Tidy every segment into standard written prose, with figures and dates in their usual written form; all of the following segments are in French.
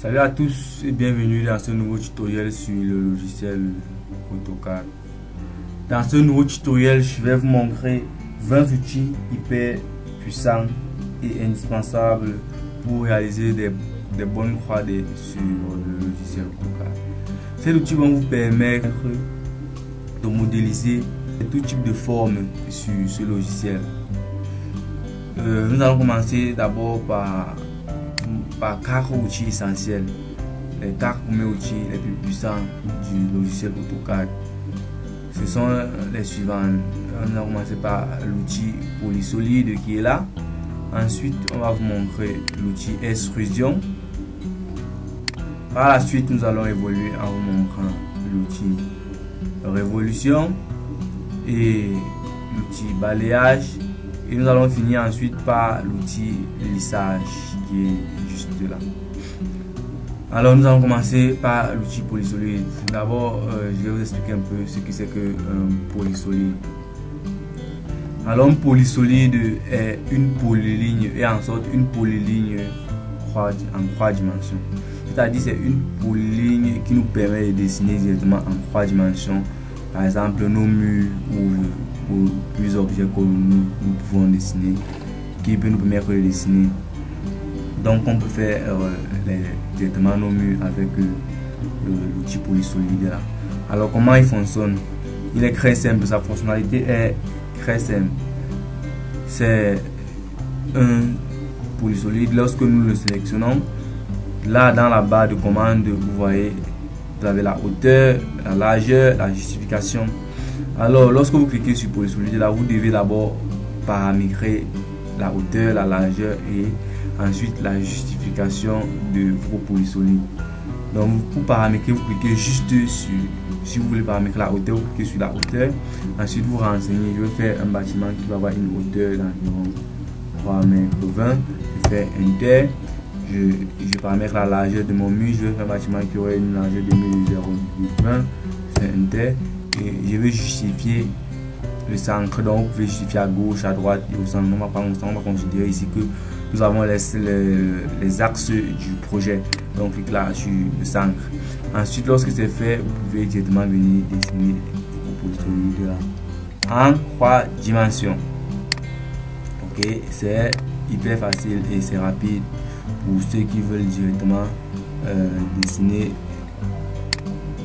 Salut à tous et bienvenue dans ce nouveau tutoriel sur le logiciel AutoCAD. Dans ce nouveau tutoriel, je vais vous montrer 20 outils hyper puissants et indispensables pour réaliser des bonnes croix sur le logiciel AutoCAD. Ces outils vont vous permettre de modéliser tout type de forme sur ce logiciel. Nous allons commencer d'abord par 4 outils essentiels, les 4 premiers outils les plus puissants du logiciel AutoCAD. Ce sont les suivants. On va commencer par l'outil Polysolid qui est là. Ensuite, on va vous montrer l'outil Extrusion. Par la suite, nous allons évoluer en vous montrant l'outil Révolution et l'outil Balayage. Et nous allons finir ensuite par l'outil Lissage qui est juste là. Alors nous allons commencer par l'outil Polysolid. D'abord, je vais vous expliquer un peu ce que c'est que Polysolid. Alors un polysolide est une polyligne et en sorte une polyligne en 3 dimensions. C'est-à-dire c'est une polyligne qui nous permet de dessiner directement en 3 dimensions. Par exemple nos murs ou plusieurs objets que nous pouvons dessiner, qui peut nous permettre de dessiner. Donc on peut faire directement nos murs avec l'outil Polysolid là. Alors comment il fonctionne? Il est très simple, sa fonctionnalité est très simple. C'est un polysolide. Lorsque nous le sélectionnons, là dans la barre de commande, vous voyez, vous avez la hauteur, la largeur, la justification. Alors lorsque vous cliquez sur Polysolid là, vous devez d'abord paramétrer la hauteur, la largeur et ensuite la justification de vos polysolides. Donc pour paramétrer, vous cliquez juste sur, si vous voulez paramétrer la hauteur, vous cliquez sur la hauteur. Ensuite vous renseignez, je vais faire un bâtiment qui va avoir une hauteur d'environ 3,20 m. Je fais Enter. Je paramètre la largeur de mon mur. Je vais faire un bâtiment qui aurait une largeur de 0,20. Je fais Enter. Et je vais justifier le centre. Donc vous pouvez justifier à gauche, à droite et au centre. On va considérer ici que nous avons les axes du projet. Donc cliquez là sur le centre. Ensuite, lorsque c'est fait, vous pouvez directement venir dessiner vos polysolides en 3 dimensions. Ok, c'est hyper facile et c'est rapide pour ceux qui veulent directement dessiner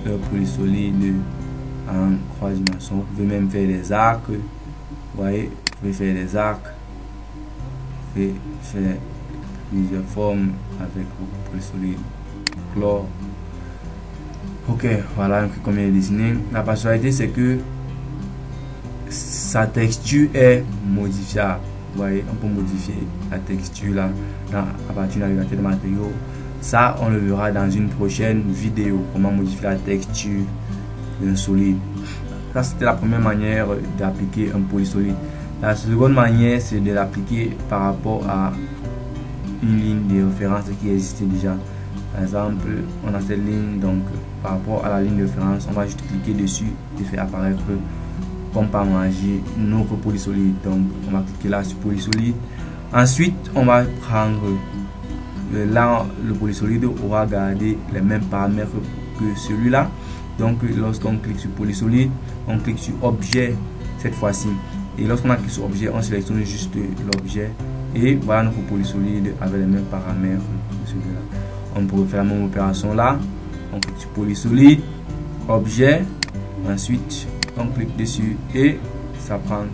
leur polysolide en 3 dimensions. Vous pouvez même faire des arcs. Vous voyez, vous pouvez faire des arcs. Vous pouvez faire plusieurs formes avec vos polysolides. Chlore. Ok, voilà combien de dessiner. La particularité c'est que sa texture est modifiable. Vous voyez, on peut modifier la texture là à partir d'un navigateur de matériaux. Ça, on le verra dans une prochaine vidéo. Comment modifier la texture d'un solide. Ça, c'était la première manière d'appliquer un polysolide. La seconde manière, c'est de l'appliquer par rapport à une ligne de référence qui existait déjà. Par exemple, on a cette ligne, donc par rapport à la ligne de référence, on va juste cliquer dessus et faire apparaître comme par magie notre polysolide. Donc on va cliquer là sur polysolide. Ensuite on va prendre là, le polysolide aura gardé les mêmes paramètres que celui-là. Donc lorsqu'on clique sur polysolide, on clique sur objet cette fois-ci. Et lorsqu'on a cliqué sur objet, on sélectionne juste l'objet. Et voilà notre polysolide avec les mêmes paramètres que celui-là. On peut faire la même opération là. On clique sur polysolide, objet, ensuite on clique dessus et ça prend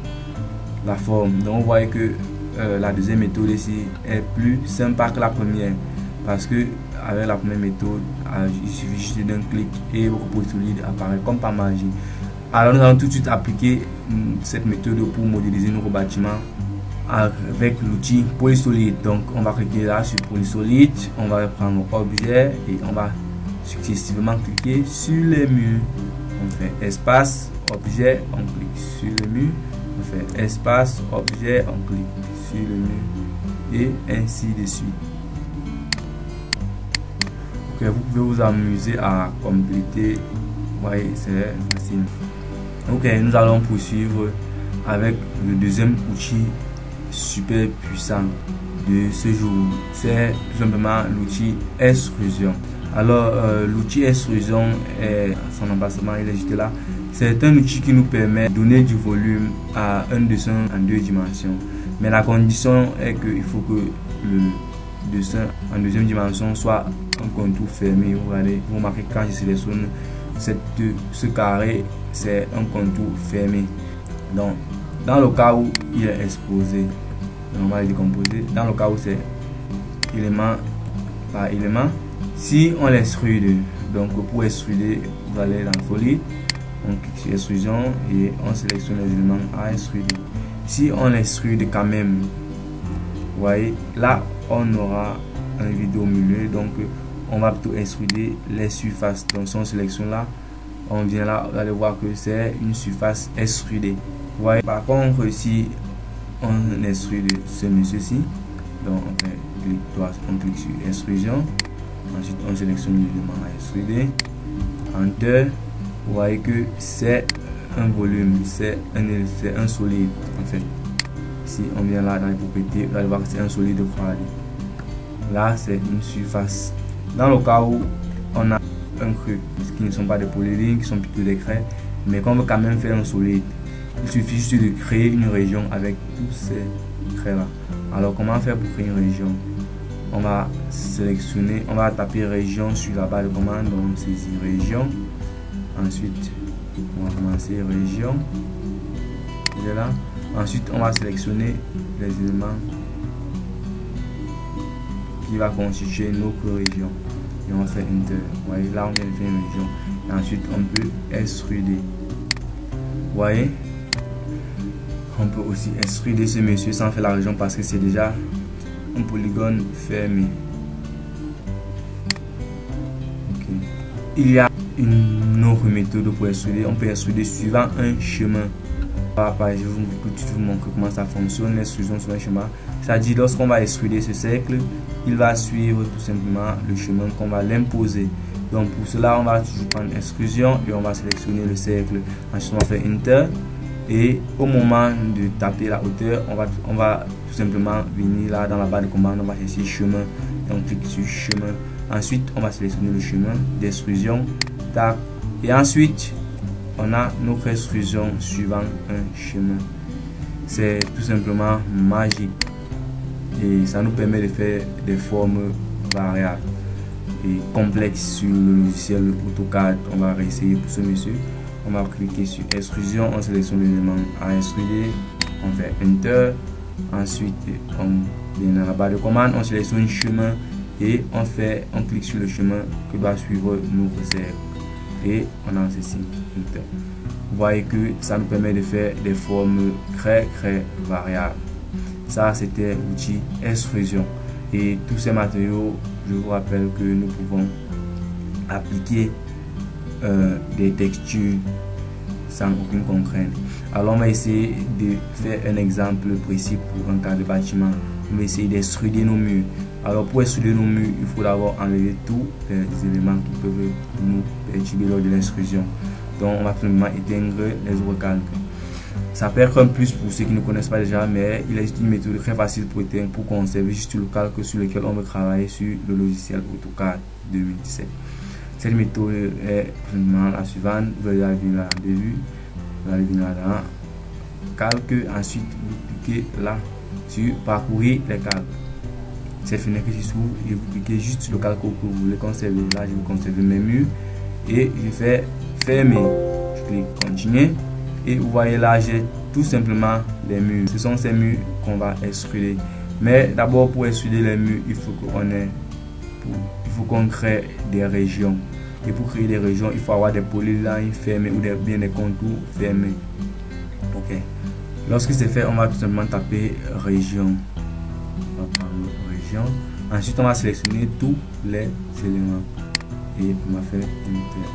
la forme. Donc vous voyez que la deuxième méthode ici est plus sympa que la première, parce que avec la première méthode il suffit juste d'un clic et votre polysolide apparaît comme par magie. Alors nous allons tout de suite appliquer cette méthode pour modéliser nos bâtiments avec l'outil Polysolid. Donc on va cliquer là sur Polysolid, on va prendre objet et on va successivement cliquer sur les murs. On fait espace, objet, on clique sur le mur. On fait espace, objet, on clique sur le mur et ainsi de suite. Ok, vous pouvez vous amuser à compléter. Vous voyez, c'est facile. Ok, nous allons poursuivre avec le deuxième outil super puissant de ce jour, c'est tout simplement l'outil extrusion. Alors l'outil extrusion, son emplacement il est juste là. C'est un outil qui nous permet de donner du volume à un dessin en 2 dimensions. Mais la condition est qu'il faut que le dessin en 2e dimension soit un contour fermé. Vous remarquez quand je sélectionne ce carré, c'est un contour fermé. Donc dans le cas où il est exposé, on va le décomposer. Dans le cas où c'est élément par élément, si on l'extrude, donc pour extruder, vous allez dans solide, on clique sur extrusion et on sélectionne les éléments à extruder. Si on l'extrude quand même, vous voyez, là on aura un vide au milieu, donc on va plutôt extruder les surfaces. Donc si on sélectionne là, on vient là, vous allez voir que c'est une surface extrudée. Vous voyez, par contre, si on extrude ce monsieur-ci, donc on clique sur extrusion, ensuite on sélectionne l'élément à extruder, enter. Vous voyez que c'est un volume, c'est un solide en fait. Si on vient là dans les propriétés, vous allez voir que c'est un solide froid. Là c'est une surface. Dans le cas où on a un creux, qui ne sont pas des polylignes, qui sont plutôt des craies, mais qu'on veut quand même faire un solide, il suffit juste de créer une région avec tous ces craies là. Alors comment faire pour créer une région? On va sélectionner, on va taper région sur la barre de commande, donc saisit région. Ensuite on va commencer région, il est là. Ensuite on va sélectionner les éléments qui va constituer notre région et on fait enter. Vous voyez, là on vient de faire une région et ensuite on peut extruder. Vous voyez, on peut aussi extruder ce monsieur sans faire la région parce que c'est déjà un polygone fermé. Okay. Il y a une autre méthode pour extruder. On peut extruder suivant un chemin. Je vais vous montrer comment ça fonctionne, l'extrusion sur un chemin. C'est-à-dire, lorsqu'on va extruder ce cercle, il va suivre tout simplement le chemin qu'on va l'imposer. Donc pour cela, on va toujours prendre extrusion et on va sélectionner le cercle. Ensuite, on va faire enter. Et au moment de taper la hauteur, on va tout simplement venir là dans la barre de commande, on va chercher chemin et on clique sur chemin. Ensuite, on va sélectionner le chemin d'extrusion. Et ensuite, on a notre extrusion suivant un chemin. C'est tout simplement magique et ça nous permet de faire des formes variables et complexes sur le logiciel AutoCAD. On va réessayer pour ce monsieur. On va cliquer sur extrusion, on sélectionne l'élément à extruder, on fait enter. Ensuite, on vient dans la barre de commande, on sélectionne chemin et on clique sur le chemin que doit suivre notre cercle. Et on a ceci. Vous voyez que ça nous permet de faire des formes très variables. Ça c'était l'outil extrusion. Et tous ces matériaux, je vous rappelle que nous pouvons appliquer des textures sans aucune contrainte. Alors on va essayer de faire un exemple précis pour un cas de bâtiment. On va essayer d'extruder nos murs. Alors pour extruder nos murs, il faut d'abord enlever tous les éléments qui peuvent nous perturber lors de l'extrusion. Donc on va tout simplement éteindre les recalques. Ça perd un plus pour ceux qui ne connaissent pas déjà, mais il existe une méthode très facile pour éteindre, pour conserver juste le calque sur lequel on veut travailler sur le logiciel AutoCAD 2017. Cette méthode est vraiment la suivante. Vous allez venir là en début, vous allez venir là dans calque, ensuite vous cliquez là sur parcourir les calques. Cette fenêtre qui s'ouvre et vous cliquez juste sur le calque que vous voulez conserver. Là je vais conserver mes murs et je fais fermer. Je clique continuer et vous voyez là j'ai tout simplement les murs. Ce sont ces murs qu'on va extruder. Mais d'abord pour extruder les murs, il faut qu'on crée des régions. Et pour créer des régions, il faut avoir des polylignes fermées ou bien des contours fermés. Ok. Lorsque c'est fait, on va tout simplement taper région. On va prendre région. Ensuite, on va sélectionner tous les éléments et on va faire enter.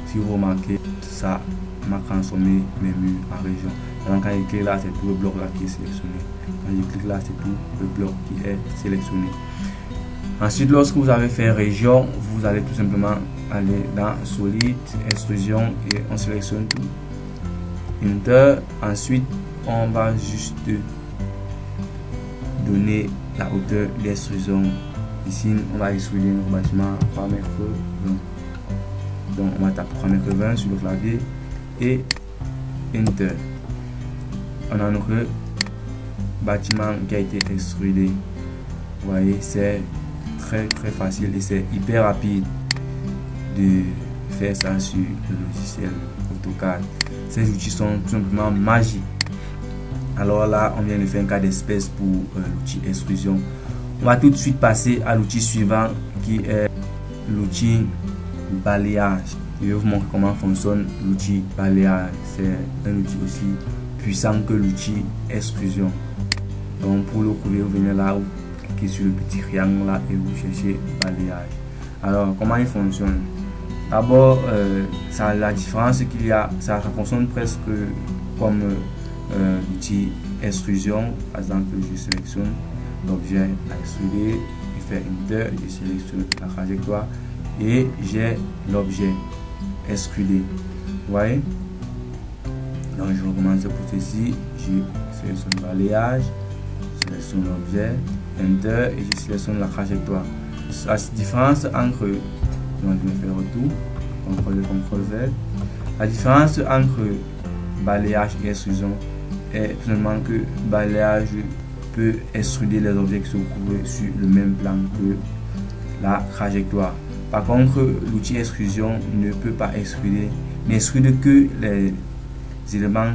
Si vous remarquez, ça m'a transformé mes murs en région. Donc, quand je clique là, c'est tout le bloc là qui est sélectionné. Quand je clique là, c'est tout le bloc qui est sélectionné. Ensuite, lorsque vous avez fait région, vous allez tout simplement aller dans solide, extrusion et on sélectionne tout. Enter. Ensuite, on va juste donner la hauteur d'extrusion. Ici, on va extruder notre bâtiment 3 mètres 20. Donc, on va taper 3 mètres 20 sur le clavier et Enter. On a notre bâtiment qui a été extrudé. Vous voyez, c'est très facile et c'est hyper rapide de faire ça sur le logiciel AutoCAD. Ces outils sont tout simplement magiques. Alors là, on vient de faire un cas d'espèce pour l'outil extrusion. On va tout de suite passer à l'outil suivant qui est l'outil balayage. Je vais vous montrer comment fonctionne l'outil balayage. C'est un outil aussi puissant que l'outil extrusion. Donc pour le trouver, vous venez là, vous cliquez sur le petit triangle là et vous cherchez balayage. Alors comment il fonctionne? D'abord, la différence qu'il y a, ça fonctionne presque comme l'outil extrusion. Par exemple, je sélectionne l'objet à extruder, je fais Enter, je sélectionne la trajectoire et j'ai l'objet extrudé. Vous voyez? Donc je recommence pour ceci, je sélectionne balayage, je sélectionne l'objet, Enter et je sélectionne la trajectoire. La différence entre, donc je vais faire retour, CTRL Z. La différence entre balayage et extrusion est finalement que balayage peut extruder les objets qui se trouvent sur le même plan que la trajectoire. Par contre, l'outil extrusion ne peut pas extruder, n'extrude que les éléments,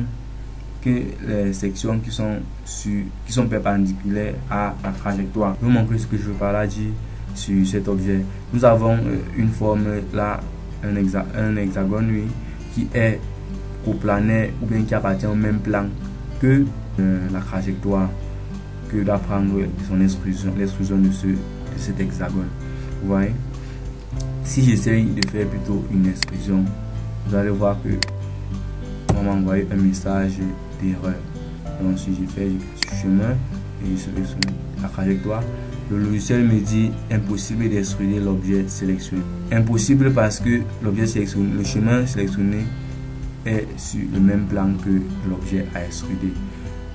que les sections qui sont perpendiculaires à la trajectoire. Je vais vous montrer ce que je veux par là dire sur cet objet. Nous avons une forme là, un hexagone, oui, qui est coplanaire ou bien qui appartient au même plan que la trajectoire, que d'apprendre son l'extrusion de cet hexagone. Vous voyez? Si j'essaye de faire plutôt une extrusion, vous allez voir que on va m'envoyer un message d'erreur. Donc si je fais chemin et je sélectionne la trajectoire, le logiciel me dit impossible d'extruder l'objet sélectionné. Impossible parce que l'objet sélectionné, le chemin sélectionné est sur le même plan que l'objet à extruder.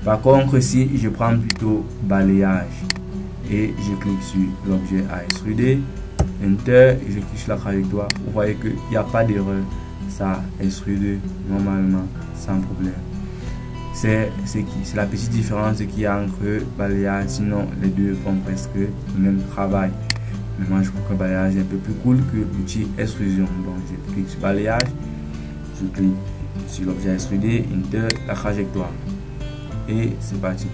Par contre, si je prends plutôt balayage et je clique sur l'objet à extruder, Enter et je clique sur la trajectoire, vous voyez qu'il n'y a pas d'erreur, ça extrude normalement sans problème. C'est la petite différence qu'il y a entre balayage, sinon les deux font presque le même travail. Mais moi je trouve que balayage est un peu plus cool que l'outil extrusion. Donc je clique sur balayage, je clique sur l'objet extrudé, Enter, la trajectoire et c'est parti.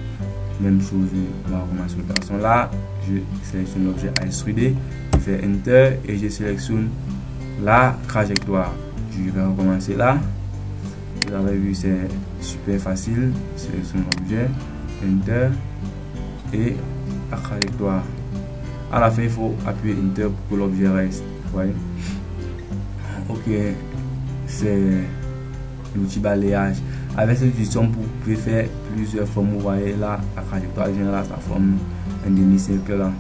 Même chose, on va recommencer l'opération là, je sélectionne l'objet à extruder, je fais Enter et je sélectionne la trajectoire. Je vais recommencer là. Vous avez vu, c'est super facile. Sélectionne l'objet, Enter et la trajectoire. À la fin, il faut appuyer Enter pour que l'objet reste. Vous voyez? Ok, c'est l'outil balayage. Avec cette option, vous pouvez faire plusieurs formes. Vous voyez là, la trajectoire générale, ça forme un demi-cercle là.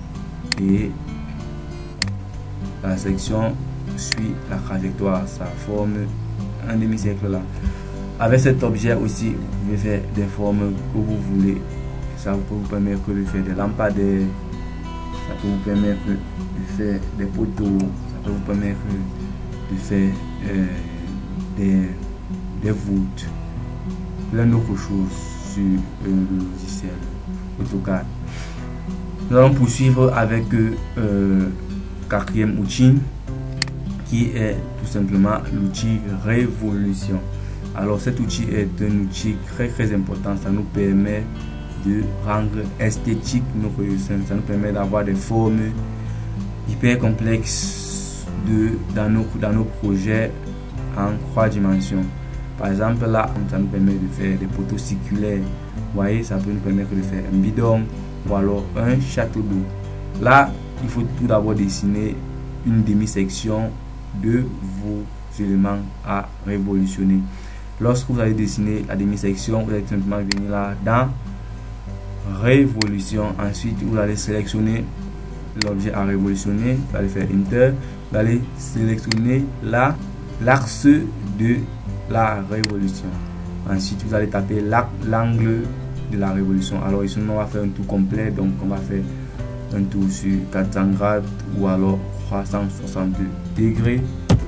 Et la section suit la trajectoire, ça forme un demi-cercle là. Avec cet objet aussi, vous pouvez faire des formes que vous voulez. Ça peut vous permettre de faire des lampadaires, ça peut vous permettre de faire des poteaux, ça peut vous permettre de faire des voûtes, plein d'autres choses sur le logiciel AutoCAD. Nous allons poursuivre avec quatrième outil qui est tout simplement l'outil révolution. Alors cet outil est un outil très important, ça nous permet de rendre esthétique notre dessin, ça nous permet d'avoir des formes hyper complexes dans nos projets en 3 dimensions. Par exemple là, ça nous permet de faire des poteaux circulaires, vous voyez, ça peut nous permettre de faire un bidon ou alors un château d'eau. Là, il faut tout d'abord dessiner une demi-section de vos éléments à révolutionner. Lorsque vous allez dessiner la demi-section, vous allez simplement venir là dans révolution. Ensuite, vous allez sélectionner l'objet à révolutionner, vous allez faire Enter, vous allez sélectionner l'axe de la révolution. Ensuite, vous allez taper l'angle de la révolution. Alors ici on va faire un tour complet, donc on va faire un tour sur 400 grades ou alors 362 degrés.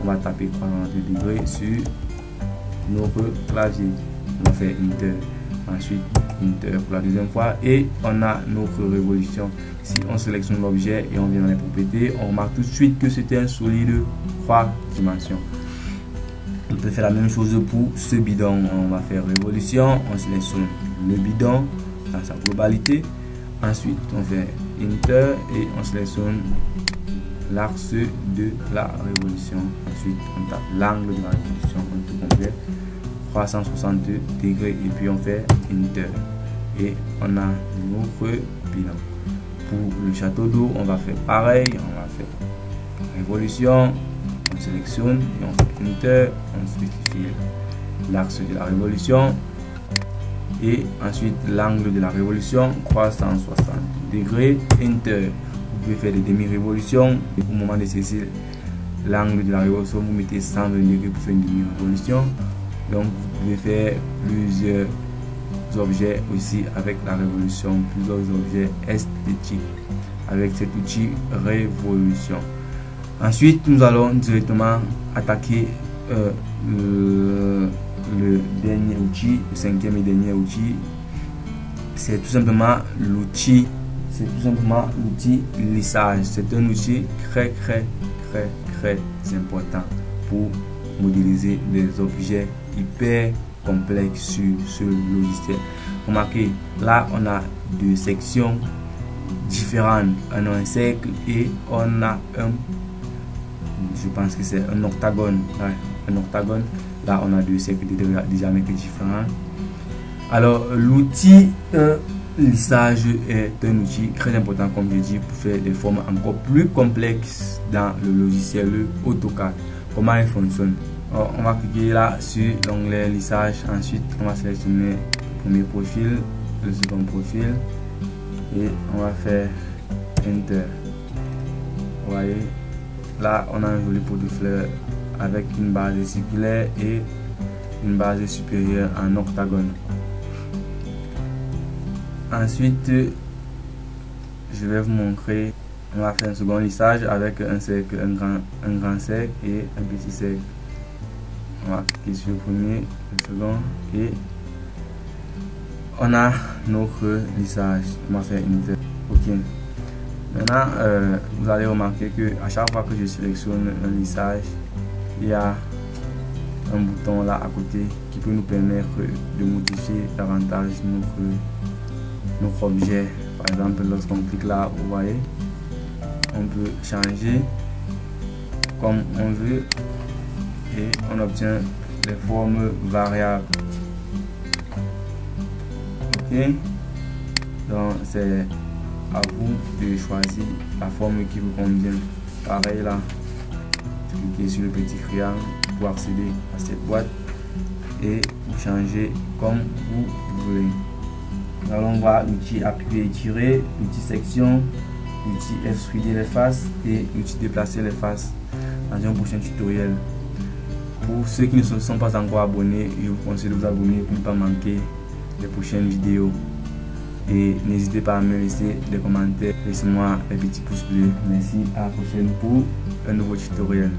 On va taper 362 degrés sur notre clavier. On va faire Enter, ensuite Enter pour la deuxième fois et on a notre révolution. Si on sélectionne l'objet et on vient dans les propriétés, on remarque tout de suite que c'était un solide 3 dimensions. On peut faire la même chose pour ce bidon. On va faire révolution, on sélectionne le bidon dans sa globalité. Ensuite, on fait Enter et on sélectionne l'axe de la révolution. Ensuite, on tape l'angle de la révolution en tout complet, 362 degrés, et puis on fait Enter. Et on a notre bilan. Pour le château d'eau, on va faire pareil. On va faire révolution, on sélectionne et on fait Enter. On spécifie l'axe de la révolution et ensuite l'angle de la révolution, 360 degrés, Enter. Vous pouvez faire des demi-révolutions. Au moment de saisir l'angle de la révolution, vous mettez 120 degrés pour faire une demi-révolution. Donc vous pouvez faire plusieurs objets aussi avec la révolution, plusieurs objets esthétiques avec cet outil révolution. Ensuite, nous allons directement attaquer le dernier outil, le cinquième et dernier outil. C'est tout simplement l'outil lissage. C'est un outil très important pour modéliser des objets hyper complexe sur ce logiciel. Remarquez, là on a deux sections différentes. On a un cercle et on a je pense que c'est un octagone. Un octagone. Là on a deux cercles de diamètres différents. Alors l'outil lissage est un outil très important, comme je dis, pour faire des formes encore plus complexes dans le logiciel AutoCAD. Comment il fonctionne? Alors, on va cliquer là sur l'onglet lissage. Ensuite, on va sélectionner le premier profil, le second profil et on va faire Enter. Vous voyez, là, on a un joli pot de fleurs avec une base circulaire et une base supérieure en octagone. Ensuite, je vais vous montrer. On va faire un second lissage avec un cercle, un grand cercle et un petit cercle. On va cliquer sur le premier, le second et on a notre lissage. On va faire Enter. Ok. Maintenant, vous allez remarquer que à chaque fois que je sélectionne un lissage, il y a un bouton là à côté qui peut nous permettre de modifier davantage notre objet. Par exemple, lorsqu'on clique là, vous voyez, on peut changer comme on veut et on obtient les formes variables. Ok, donc c'est à vous de choisir la forme qui vous convient. Pareil là, cliquez sur le petit triangle pour accéder à cette boîte et vous changez comme vous voulez. Nous allons voir l'outil appuyer et tirer, l'outil section, l'outil extruder les faces et l'outil déplacer les faces dans un prochain tutoriel. Pour ceux qui ne se sont pas encore abonnés, je vous conseille de vous abonner pour ne pas manquer les prochaines vidéos. Et n'hésitez pas à me laisser des commentaires, laissez-moi les petits pouces bleus. Merci, à la prochaine pour un nouveau tutoriel.